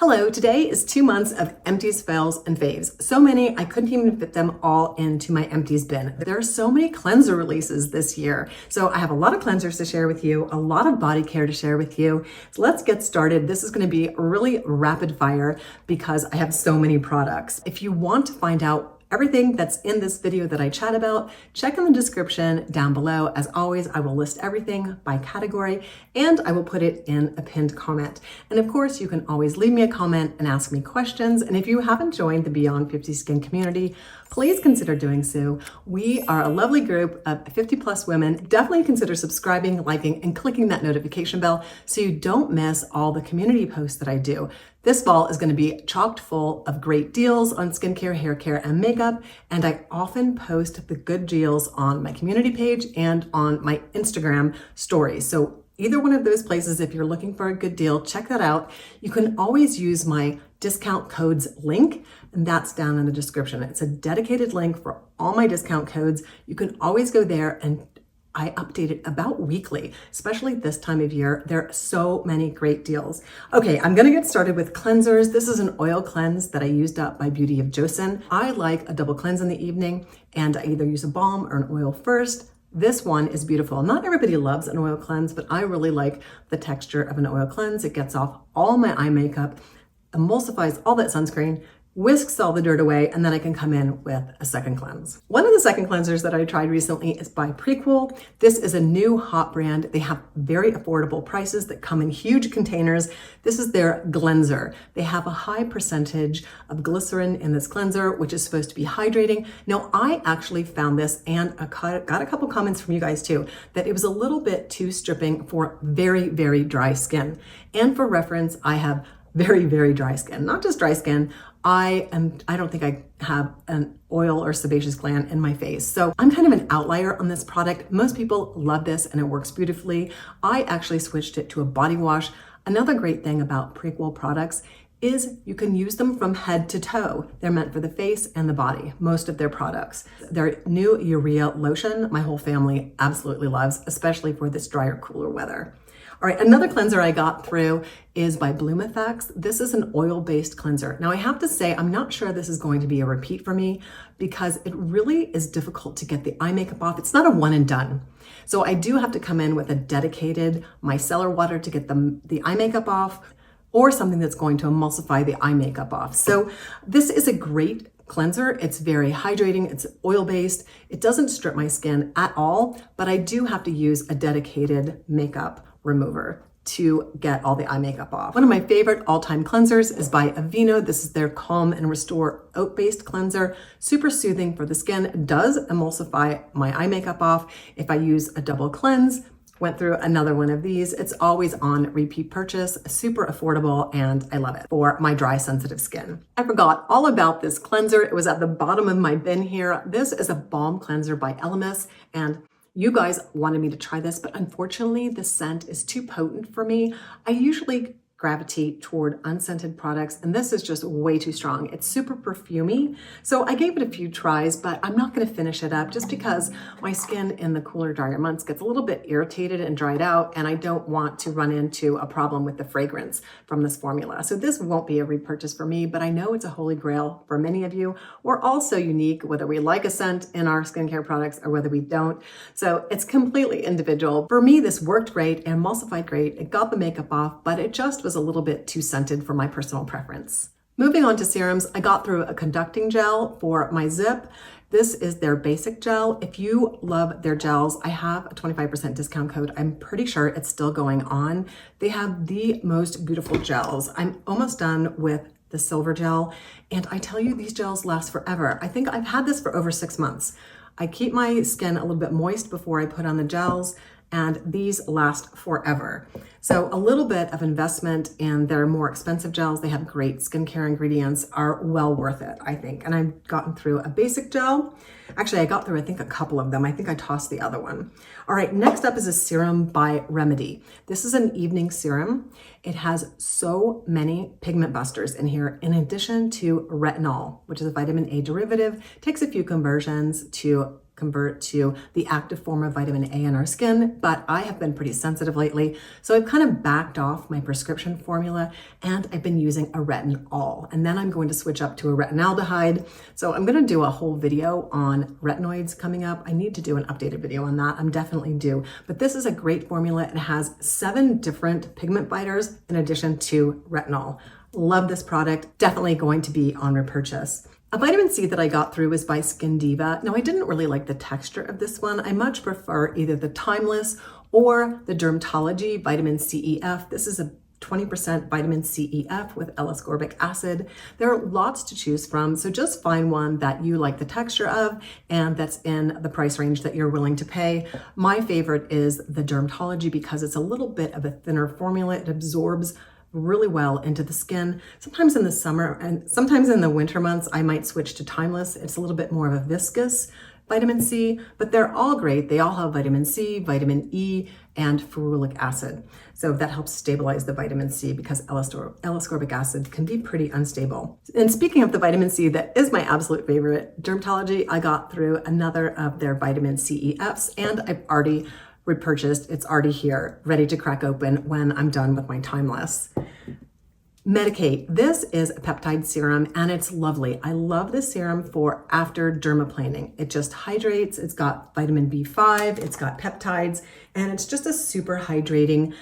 Hello, today is 2 months of empties, fails, and faves. So many, I couldn't even fit them all into my empties bin. There are so many cleanser releases this year. So I have a lot of cleansers to share with you, a lot of body care to share with you. So let's get started. This is gonna be really rapid fire because I have so many products. If you want to find out everything that's in this video that I chat about, check in the description down below. As always, I will list everything by category and I will put it in a pinned comment. And of course, you can always leave me a comment and ask me questions. And if you haven't joined the Beyond 50 Skin community, please consider doing so. We are a lovely group of 50 plus women. Definitely consider subscribing, liking, and clicking that notification bell so you don't miss all the community posts that I do. This fall is going to be chocked full of great deals on skincare, hair care, and makeup. And I often post the good deals on my community page and on my Instagram stories. So either one of those places, if you're looking for a good deal, check that out. You can always use my discount codes link, and that's down in the description. It's a dedicated link for all my discount codes. You can always go there, and I update it about weekly, especially this time of year. There are so many great deals. Okay, I'm gonna get started with cleansers. This is an oil cleanse that I used up by Beauty of Joseon. I like a double cleanse in the evening, and I either use a balm or an oil first. This one is beautiful. Not everybody loves an oil cleanse, but I really like the texture of an oil cleanse. It gets off all my eye makeup, emulsifies all that sunscreen, whisks all the dirt away, and then I can come in with a second cleanse. One of the second cleansers that I tried recently is by Prequel. This is a new hot brand. They have very affordable prices that come in huge containers. This is their Cleanser. They have a high percentage of glycerin in this cleanser, which is supposed to be hydrating. Now, I actually found this, and I got a couple comments from you guys too, that it was a little bit too stripping for very, very dry skin. And for reference, I have very, very dry skin. Not just dry skin, I don't think I have an oil or sebaceous gland in my face. So I'm kind of an outlier on this product. Most people love this and it works beautifully. I actually switched it to a body wash. Another great thing about Prequel products is you can use them from head to toe. They're meant for the face and the body, most of their products. Their new urea lotion, my whole family absolutely loves, especially for this drier, cooler weather. All right, another cleanser I got through is by Bloom Effects. This is an oil-based cleanser. Now I have to say, I'm not sure this is going to be a repeat for me because it really is difficult to get the eye makeup off. It's not a one and done. So I do have to come in with a dedicated micellar water to get the eye makeup off, or something that's going to emulsify the eye makeup off. So this is a great cleanser. It's very hydrating. It's oil-based. It doesn't strip my skin at all, but I do have to use a dedicated makeup remover to get all the eye makeup off. One of my favorite all-time cleansers is by Aveeno. This is their Calm and Restore oat-based cleanser. Super soothing for the skin. It does emulsify my eye makeup off. If I use a double cleanse, went through another one of these. It's always on repeat purchase, super affordable, and I love it for my dry, sensitive skin. I forgot all about this cleanser. It was at the bottom of my bin here. This is a balm cleanser by Elemis, and you guys wanted me to try this, but unfortunately the scent is too potent for me. I usually gravitate toward unscented products, and this is just way too strong. It's super perfumey. So I gave it a few tries, but I'm not gonna finish it up just because my skin in the cooler, drier months gets a little bit irritated and dried out, and I don't want to run into a problem with the fragrance from this formula. So this won't be a repurchase for me, but I know it's a holy grail for many of you. We're all so unique, whether we like a scent in our skincare products or whether we don't. So it's completely individual. For me, this worked great and emulsified great. It got the makeup off, but it just was a little bit too scented for my personal preference. Moving on to serums, I got through a conducting gel for my zip. This is their basic gel. If you love their gels, I have a 25% discount code. I'm pretty sure it's still going on. They have the most beautiful gels. I'm almost done with the silver gel, and I tell you, these gels last forever. I think I've had this for over 6 months. I keep my skin a little bit moist before I put on the gels, and these last forever. So a little bit of investment in their more expensive gels, they have great skincare ingredients, are well worth it, I think. And I've gotten through a basic gel. Actually, I got through, I think, a couple of them. I think I tossed the other one. All right, next up is a serum by Remedy. This is an evening serum. It has so many pigment busters in here, in addition to retinol, which is a vitamin A derivative. Takes a few conversions to convert to the active form of vitamin A in our skin, but I have been pretty sensitive lately, so I've kind of backed off my prescription formula and I've been using a retinol, and then I'm going to switch up to a retinaldehyde. So I'm going to do a whole video on retinoids coming up. I need to do an updated video on that. I'm definitely due, but this is a great formula. It has 7 different pigment fighters in addition to retinol. Love this product, definitely going to be on repurchase. A vitamin C that I got through was by Skin Diva. Now, I didn't really like the texture of this one. I much prefer either the Timeless or the DRMTLGY vitamin CEF. This is a 20% vitamin CEF with L-ascorbic acid. There are lots to choose from, so just find one that you like the texture of and that's in the price range that you're willing to pay. My favorite is the DRMTLGY because it's a little bit of a thinner formula. It absorbs really well into the skin. Sometimes in the summer and sometimes in the winter months, I might switch to Timeless. It's a little bit more of a viscous vitamin C, but they're all great. They all have vitamin C, vitamin E, and ferulic acid. So that helps stabilize the vitamin C because L-ascorbic acid can be pretty unstable. And speaking of the vitamin C that is my absolute favorite, DRMTLGY, I got through another of their vitamin CEFs and I've already repurchased. It's already here, ready to crack open when I'm done with my Timeless. Medicate. This is a peptide serum and it's lovely. I love this serum for after dermaplaning. It just hydrates. It's got vitamin B5, it's got peptides, and it's just a super hydrating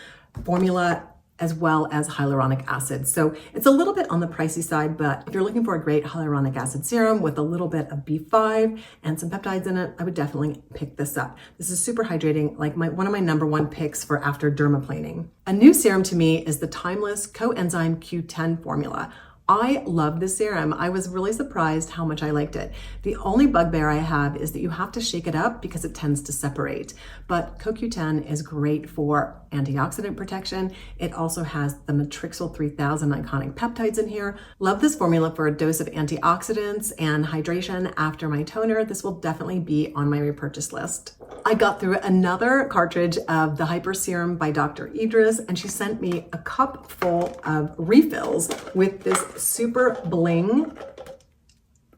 formula as well as hyaluronic acid. So it's a little bit on the pricey side, but if you're looking for a great hyaluronic acid serum with a little bit of B5 and some peptides in it, I would definitely pick this up. This is super hydrating, like one of my #1 picks for after dermaplaning. A new serum to me is the Timeless Coenzyme Q10 formula. I love this serum. I was really surprised how much I liked it. The only bugbear I have is that you have to shake it up because it tends to separate. But CoQ10 is great for antioxidant protection. It also has the Matrixyl 3000 iconic peptides in here. Love this formula for a dose of antioxidants and hydration after my toner. This will definitely be on my repurchase list. I got through another cartridge of the Hyper Serum by Dr. DRISS, and she sent me a cup full of refills with this super bling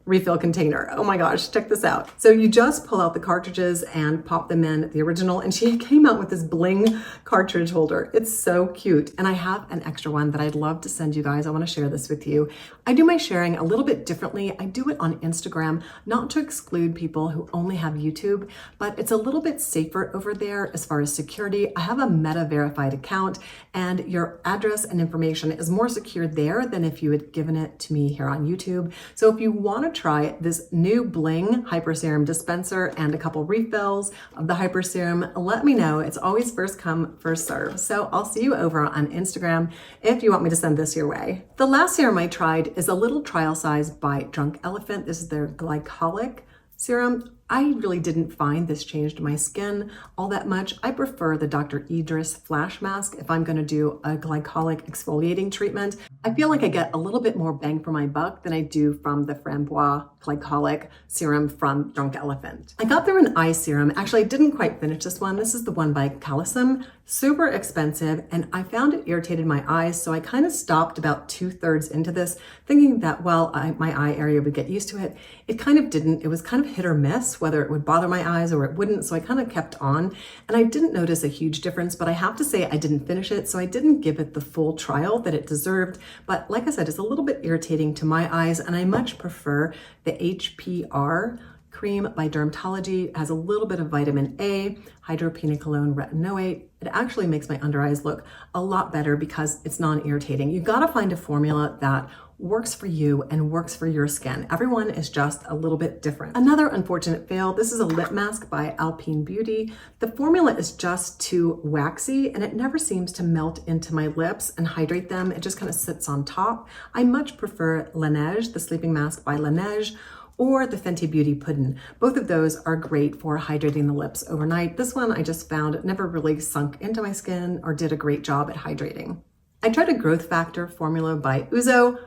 refill container. Oh my gosh, check this out. So you just pull out the cartridges and pop them in the original, and she came out with this bling cartridge holder. It's so cute. And I have an extra one that I'd love to send you guys. I want to share this with you. I do my sharing a little bit differently. I do it on Instagram, not to exclude people who only have YouTube, but it's a little bit safer over there as far as security. I have a Meta verified account and your address and information is more secure there than if you had given it to me here on YouTube. So if you want to try this new bling Hyper Serum dispenser and a couple refills of the Hyper Serum, let me know. It's always first come, first serve. So I'll see you over on Instagram if you want me to send this your way. The last serum I tried is a little trial size by Drunk Elephant. This is their glycolic serum. I really didn't find this changed my skin all that much. I prefer the Dr. DRISS Flash Mask if I'm gonna do a glycolic exfoliating treatment. I feel like I get a little bit more bang for my buck than I do from the Framboise glycolic serum from Drunk Elephant. I got through an eye serum. Actually, I didn't quite finish this one. This is the one by Calisym. Super expensive, and I found it irritated my eyes, so I kind of stopped about 2/3 into this, thinking that, well, my eye area would get used to it. It kind of didn't. It was kind of hit or miss, whether it would bother my eyes or it wouldn't, so I kind of kept on, and I didn't notice a huge difference, but I have to say I didn't finish it, so I didn't give it the full trial that it deserved. But like I said, it's a little bit irritating to my eyes, and I much prefer the HPR cream by DRMTLGY. It has a little bit of vitamin A, hydroquinone retinoate. It actually makes my under eyes look a lot better because it's non-irritating. You've got to find a formula that works for you and works for your skin. Everyone is just a little bit different. Another unfortunate fail, this is a lip mask by Alpine Beauty. The formula is just too waxy and it never seems to melt into my lips and hydrate them. It just kind of sits on top. I much prefer Laneige, the sleeping mask by Laneige, or the Fenty Beauty Puddin'. Both of those are great for hydrating the lips overnight. This one I just found never really sunk into my skin or did a great job at hydrating. I tried a growth factor formula by Ouzo.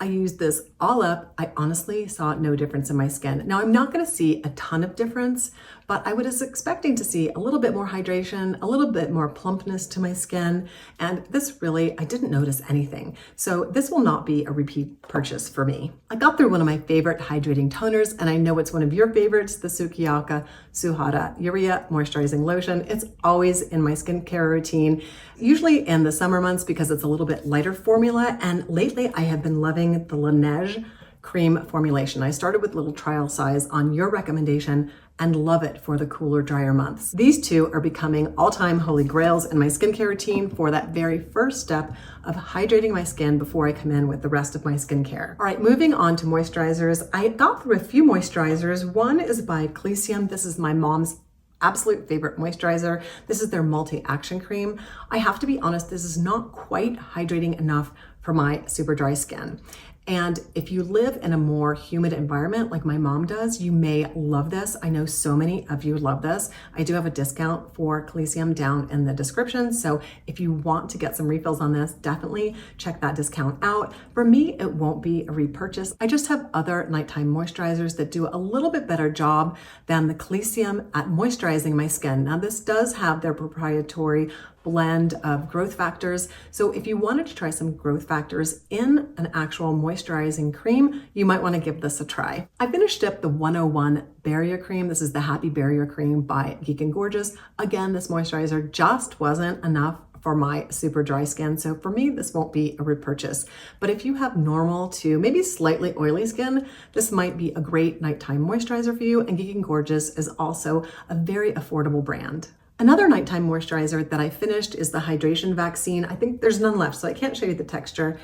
I used this all up. I honestly saw no difference in my skin. Now I'm not gonna see a ton of difference, but I was expecting to see a little bit more hydration, a little bit more plumpness to my skin, and this really, I didn't notice anything. So this will not be a repeat purchase for me. I got through one of my favorite hydrating toners, and I know it's one of your favorites, the Sukiyaka Suhara Urea Moisturizing Lotion. It's always in my skincare routine, usually in the summer months because it's a little bit lighter formula, and lately I have been loving the Laneige cream formulation. I started with little trial size on your recommendation and love it for the cooler, drier months. These two are becoming all-time holy grails in my skincare routine for that very first step of hydrating my skin before I come in with the rest of my skincare. All right, moving on to moisturizers. I got through a few moisturizers. One is by Clicium. This is my mom's absolute favorite moisturizer. This is their multi-action cream. I have to be honest, this is not quite hydrating enough for my super dry skin. And if you live in a more humid environment like my mom does, you may love this. I know so many of you love this. I do have a discount for Clicium down in the description. So if you want to get some refills on this, definitely check that discount out. For me, it won't be a repurchase. I just have other nighttime moisturizers that do a little bit better job than the Clicium at moisturizing my skin. Now this does have their proprietary blend of growth factors. So if you wanted to try some growth factors in an actual moisturizing cream, you might want to give this a try. I finished up the 101 Barrier Cream. This is the Happy Barrier Cream by Geek and Gorgeous. Again, this moisturizer just wasn't enough for my super dry skin. So for me, this won't be a repurchase. But if you have normal to maybe slightly oily skin, this might be a great nighttime moisturizer for you. And Geek and Gorgeous is also a very affordable brand. Another nighttime moisturizer that I finished is the Hydration Vaccine. I think there's none left, so I can't show you the texture,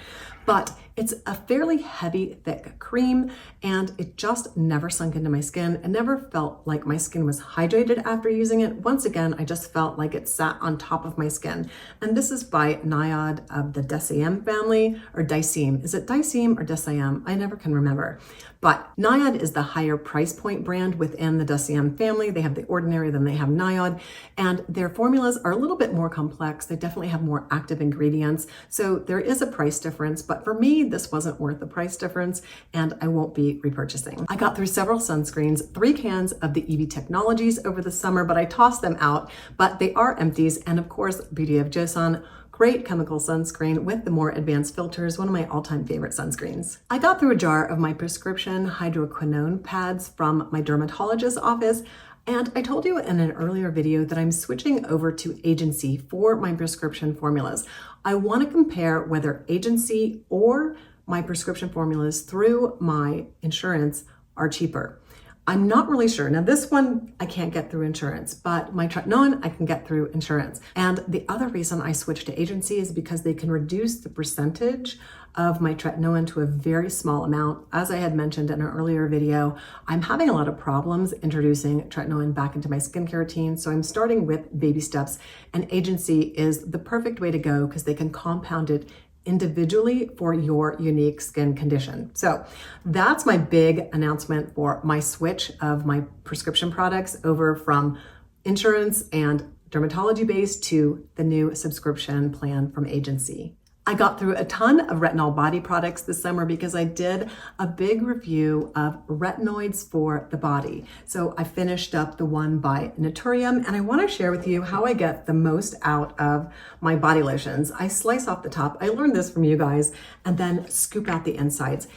but it's a fairly heavy, thick cream, and it just never sunk into my skin. It never felt like my skin was hydrated after using it. Once again, I just felt like it sat on top of my skin. And this is by Nyad of the Deciem family, or Diciem. Is it Diciem or Deciem? I never can remember. But Nyad is the higher price point brand within the Deciem family. They have the Ordinary, then they have Nyad, and their formulas are a little bit more complex. They definitely have more active ingredients. So there is a price difference, but for me, this wasn't worth the price difference, and I won't be repurchasing. I got through several sunscreens, 3 cans of the EMPTIES over the summer, but I tossed them out, but they are empties. And of course, Beauty of Joseon, great chemical sunscreen with the more advanced filters, one of my all-time favorite sunscreens. I got through a jar of my prescription hydroquinone pads from my dermatologist's office, and I told you in an earlier video that I'm switching over to Agency for my prescription formulas. I want to compare whether Agency or my prescription formulas through my insurance are cheaper. I'm not really sure. Now this one I can't get through insurance, but my tretinoin I can get through insurance. And the other reason I switched to Agency is because they can reduce the percentage of my tretinoin to a very small amount. As I had mentioned in an earlier video, I'm having a lot of problems introducing tretinoin back into my skincare routine. So I'm starting with baby steps, and Agency is the perfect way to go because they can compound it individually for your unique skin condition. So that's my big announcement for my switch of my prescription products over from insurance and dermatology based to the new subscription plan from Agency. I got through a ton of retinol body products this summer because I did a big review of retinoids for the body. So I finished up the one by Naturium, and I want to share with you how I get the most out of my body lotions. I slice off the top. I learned this from you guys, and then scoop out the insides.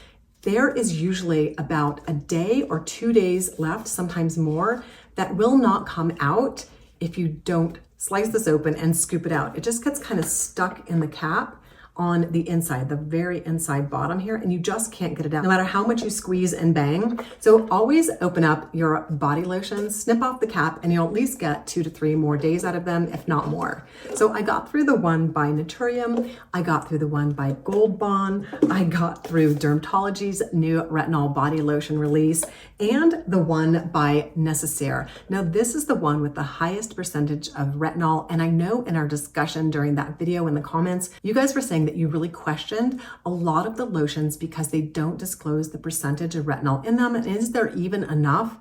There is usually about a day or 2 days left, sometimes more, that will not come out if you don't slice this open and scoop it out. It just gets kind of stuck in the cap on the inside, the very inside bottom here, and you just can't get it out no matter how much you squeeze and bang. So always open up your body lotions, snip off the cap, and you'll at least get 2 to 3 more days out of them, if not more. So I got through the one by Naturium, I got through the one by Gold Bond, I got through Dermatology's new retinol body lotion release, and the one by Necessaire. Now this is the one with the highest percentage of retinol, and I know in our discussion during that video in the comments, you guys were saying that you really questioned a lot of the lotions because they don't disclose the percentage of retinol in them, and is there even enough?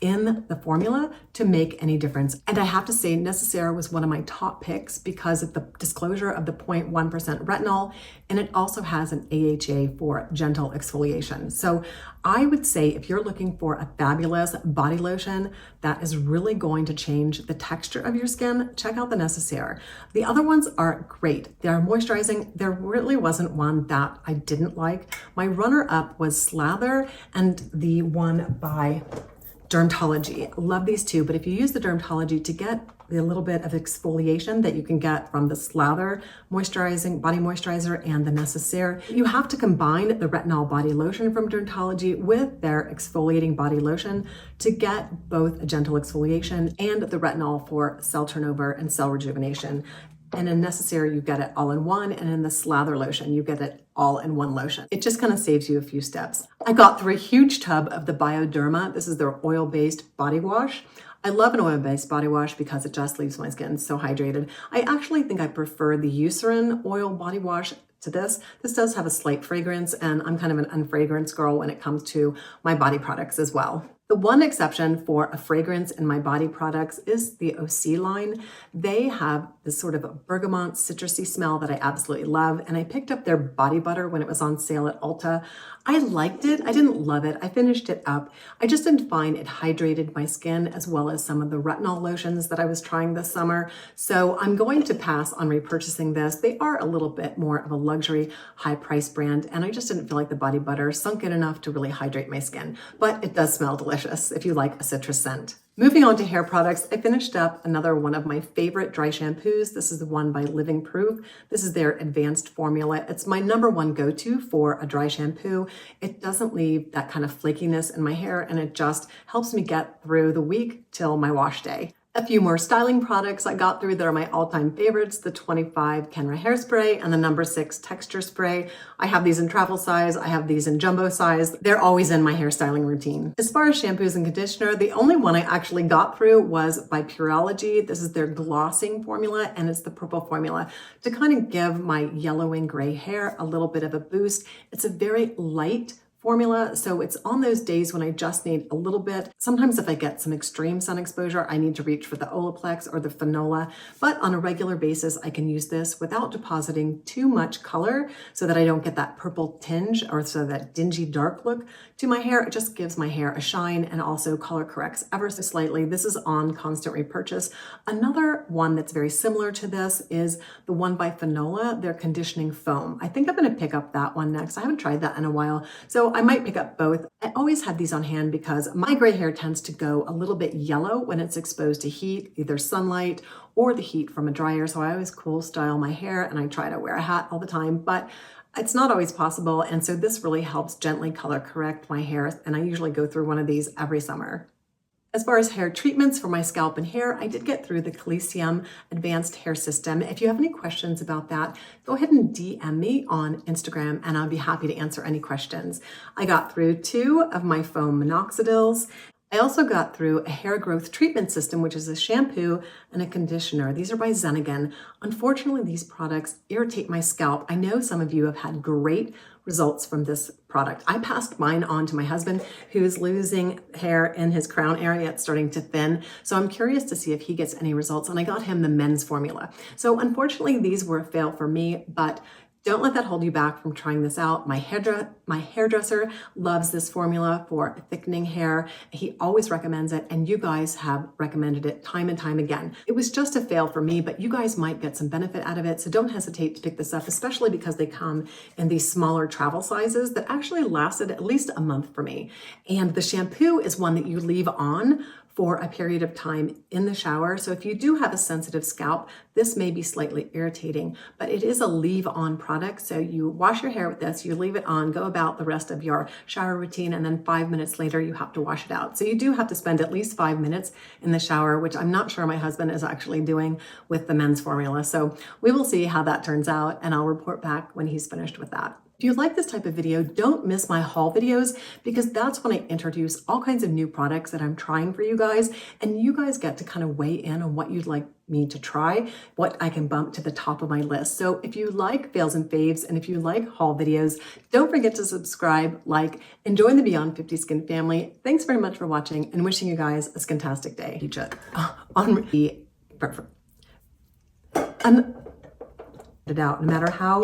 in the formula to make any difference. And I have to say, Necessaire was one of my top picks because of the disclosure of the 0.1% retinol, and it also has an AHA for gentle exfoliation. So I would say if you're looking for a fabulous body lotion that is really going to change the texture of your skin, check out the Necessaire. The other ones are great. They are moisturizing. There really wasn't one that I didn't like. My runner-up was Slather and the one by DRMTLGY. Love these two, but if you use the DRMTLGY to get the little bit of exfoliation that you can get from the Slather moisturizing body moisturizer and the Necessaire, you have to combine the retinol body lotion from DRMTLGY with their exfoliating body lotion to get both a gentle exfoliation and the retinol for cell turnover and cell rejuvenation. And in Necessaire, you get it all in one, and in the Slather lotion, you get it all in one lotion. It just kind of saves you a few steps. I got through a huge tub of the BIODERMA. This is their oil-based body wash. I love an oil-based body wash because it just leaves my skin so hydrated. I actually think I prefer the Eucerin oil body wash to this. This does have a slight fragrance, and I'm kind of an unfragranced girl when it comes to my body products as well. The one exception for a fragrance in my body products is the OC line. They have this sort of bergamot citrusy smell that I absolutely love, and I picked up their body butter when it was on sale at Ulta. I liked it. I didn't love it. I finished it up. I just didn't find it hydrated my skin as well as some of the retinol lotions that I was trying this summer. So I'm going to pass on repurchasing this. They are a little bit more of a luxury, high price brand, and I just didn't feel like the body butter sunk in enough to really hydrate my skin. But it does smell delicious if you like a citrus scent. Moving on to hair products, I finished up another one of my favorite dry shampoos. This is the one by Living Proof. This is their advanced formula. It's my #1 go-to for a dry shampoo. It doesn't leave that kind of flakiness in my hair, and it just helps me get through the week till my wash day. A few more styling products I got through that are my all-time favorites, the 25 Kenra Hairspray and the #6 Texture Spray. I have these in travel size, I have these in jumbo size. They're always in my hairstyling routine. As far as shampoos and conditioner, the only one I actually got through was by Pureology. This is their glossing formula, and it's the purple formula to kind of give my yellow and gray hair a little bit of a boost. It's a very light formula, so it's on those days when I just need a little bit. Sometimes if I get some extreme sun exposure, I need to reach for the Olaplex or the FANOLA, but on a regular basis, I can use this without depositing too much color so that I don't get that purple tinge or so that dingy dark look to my hair. It just gives my hair a shine and also color corrects ever so slightly. This is on constant repurchase. Another one that's very similar to this is the one by FANOLA, their conditioning foam. I think I'm going to pick up that one next. I haven't tried that in a while, so I might pick up both. I always have these on hand because my gray hair tends to go a little bit yellow when it's exposed to heat, either sunlight or the heat from a dryer. So I always cool style my hair, and I try to wear a hat all the time, but it's not always possible. And so this really helps gently color correct my hair. And I usually go through one of these every summer. As far as hair treatments for my scalp and hair, I did get through the Calcium Advanced Hair System. If you have any questions about that, go ahead and DM me on Instagram, and I'll be happy to answer any questions. I got through 2 of my foam minoxidils. I also got through a hair growth treatment system, which is a shampoo and a conditioner. These are by Xenigan. Unfortunately, these products irritate my scalp. I know some of you have had great results from this product. I passed mine on to my husband, who's losing hair in his crown area. It's starting to thin. So I'm curious to see if he gets any results. And I got him the men's formula. So unfortunately, these were a fail for me, but don't let that hold you back from trying this out. My hairdresser loves this formula for thickening hair. He always recommends it, and you guys have recommended it time and time again. It was just a fail for me, but you guys might get some benefit out of it, so don't hesitate to pick this up, especially because they come in these smaller travel sizes that actually lasted at least a month for me. And the shampoo is one that you leave on for a period of time in the shower. So if you do have a sensitive scalp, this may be slightly irritating, but it is a leave-on product. So you wash your hair with this, you leave it on, go about the rest of your shower routine, and then 5 minutes later, you have to wash it out. So you do have to spend at least 5 minutes in the shower, which I'm not sure my husband is actually doing with the men's formula. So we will see how that turns out, and I'll report back when he's finished with that. If you like this type of video, don't miss my haul videos because that's when I introduce all kinds of new products that I'm trying for you guys, and you guys get to kind of weigh in on what you'd like me to try, what I can bump to the top of my list. So if you like fails and faves, and if you like haul videos, don't forget to subscribe, like, and join the Beyond 50 Skin family. Thanks very much for watching and wishing you guys a skintastic day. On the it out, no matter how